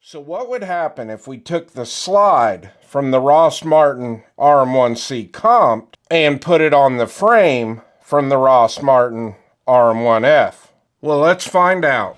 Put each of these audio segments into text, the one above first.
So what would happen if we took the slide from the Rost Martin RM1C Comp and put it on the frame from the Rost Martin RM1F? Well, let's find out.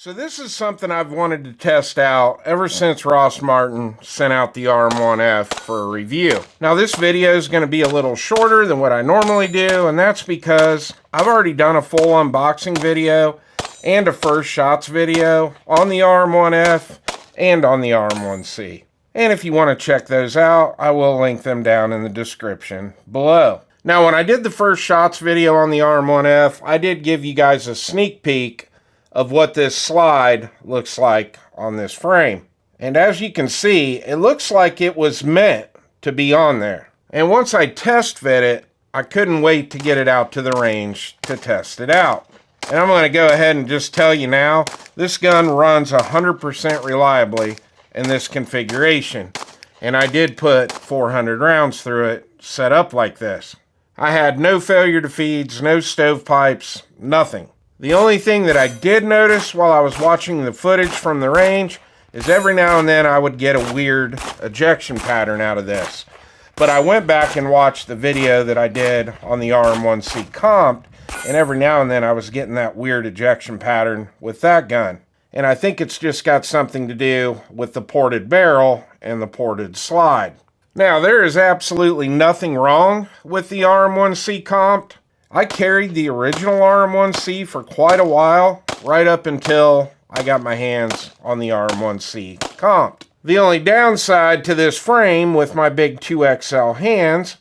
So this is something I've wanted to test out ever since Rost Martin sent out the RM1F for a review. Now this video is going to be a little shorter than what I normally do, and that's because I've already done a full unboxing video and a first shots video on the RM1F and on the RM1C. And if you want to check those out, I will link them down in the description below. Now when I did the first shots video on the RM1F, I did give you guys a sneak peek of what this slide looks like on this frame. And as you can see, it looks like it was meant to be on there. And once I test fit it, I couldn't wait to get it out to the range to test it out. And I'm going to go ahead and just tell you now, this gun runs 100% reliably in this configuration. And I did put 400 rounds through it set up like this. I had no failure to feeds, no stovepipes, nothing. The only thing that I did notice while I was watching the footage from the range is every now and then I would get a weird ejection pattern out of this. But I went back and watched the video that I did on the RM1C Comp, and every now and then I was getting that weird ejection pattern with that gun. And I think it's just got something to do with the ported barrel and the ported slide. Now, there is absolutely nothing wrong with the RM1C Comp. I carried the original RM1C for quite a while, right up until I got my hands on the RM1C Comp. The only downside to this frame with my big 2XL hands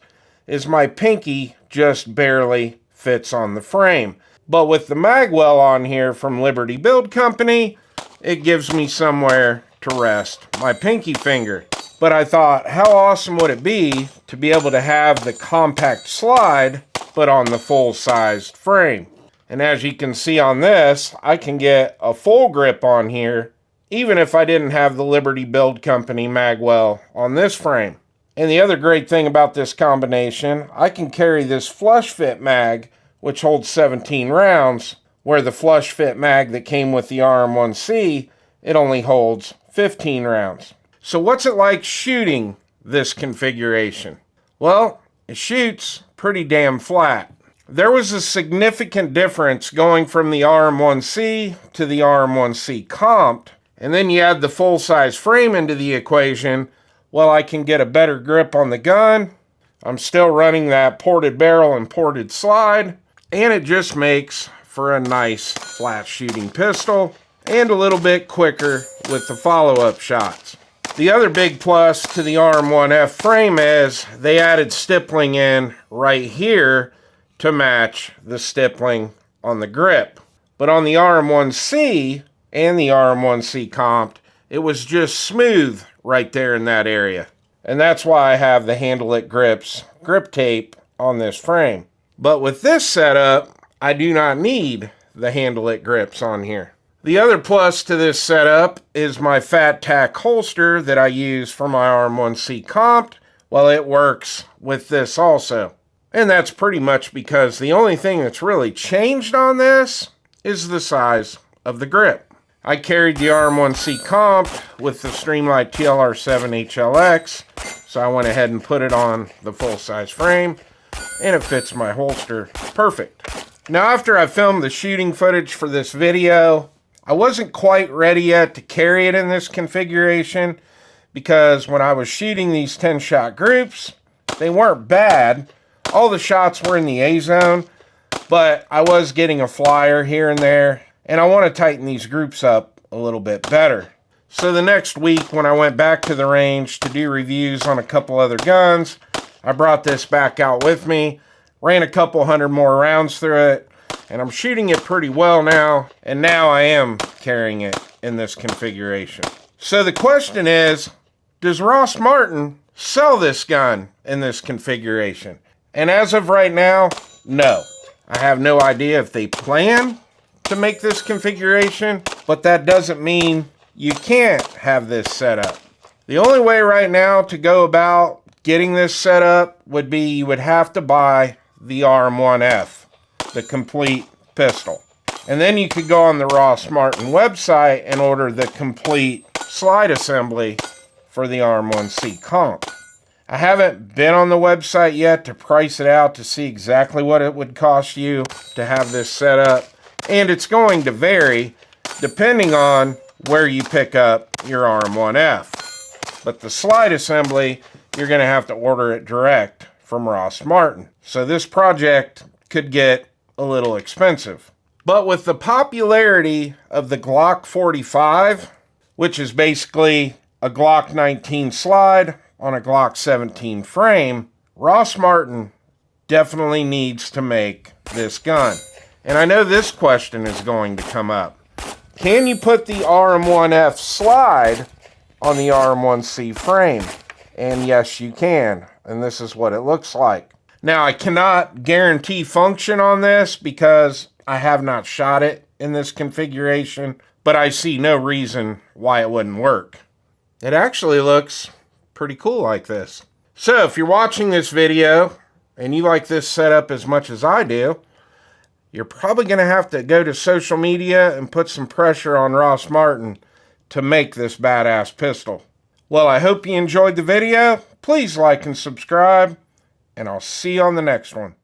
is my pinky just barely fits on the frame. But with the magwell on here from Liberty Build Company, it gives me somewhere to rest my pinky finger. But I thought, how awesome would it be to be able to have the compact slide but on the full-sized frame. And as you can see on this, I can get a full grip on here, even if I didn't have the Liberty Build Company magwell on this frame. And the other great thing about this combination, I can carry this flush fit mag, which holds 17 rounds, where the flush fit mag that came with the RM1C, it only holds 15 rounds. So what's it like shooting this configuration? Well, it shoots pretty damn flat. There was a significant difference going from the RM1C to the RM1C Comp, and then you add the full-size frame into the equation. Well, I can get a better grip on the gun. I'm still running that ported barrel and ported slide, and it just makes for a nice flat shooting pistol and a little bit quicker with the follow-up shots. The other big plus to the RM1F frame is they added stippling in right here to match the stippling on the grip. But on the RM1C and the RM1C Comp, it was just smooth right there in that area. And that's why I have the Handle It Grips grip tape on this frame. But with this setup, I do not need the Handle It grips on here. The other plus to this setup is my Fat Tack holster that I use for my RM1C Comp. Well, it works with this also. And that's pretty much because the only thing that's really changed on this is the size of the grip. I carried the RM1C Comp with the Streamlight TLR7 HLX, So I went ahead and put it on the full-size frame, and it fits my holster perfect. Now, after I filmed the shooting footage for this video, I wasn't quite ready yet to carry it in this configuration, because when I was shooting these 10-shot groups, they weren't bad. All the shots were in the A zone, but I was getting a flyer here and there, and I want to tighten these groups up a little bit better. So the next week, when I went back to the range to do reviews on a couple other guns, I brought this back out with me, ran a couple hundred more rounds through it, and I'm shooting it pretty well now, and now I am carrying it in this configuration. So the question is, does Rost Martin sell this gun in this configuration? And as of right now, no. I have no idea if they plan to make this configuration, but that doesn't mean you can't have this set up. The only way right now to go about getting this set up would be you would have to buy the RM1F, the complete pistol. And then you could go on the Rost Martin website and order the complete slide assembly for the RM1C Comp. I haven't been on the website yet to price it out to see exactly what it would cost you to have this set up. And it's going to vary depending on where you pick up your RM1F. But the slide assembly, you're going to have to order it direct from Rost Martin. So this project could get a little expensive. But with the popularity of the Glock 45, which is basically a Glock 19 slide on a Glock 17 frame, Rost Martin definitely needs to make this gun. And I know this question is going to come up. Can you put the RM1F slide on the RM1C frame? And yes, you can. And this is what it looks like. Now, I cannot guarantee function on this because I have not shot it in this configuration, but I see no reason why it wouldn't work. It actually looks pretty cool like this. So if you're watching this video and you like this setup as much as I do, you're probably going to have to go to social media and put some pressure on Rost Martin to make this badass pistol. Well, I hope you enjoyed the video. Please like and subscribe, and I'll see you on the next one.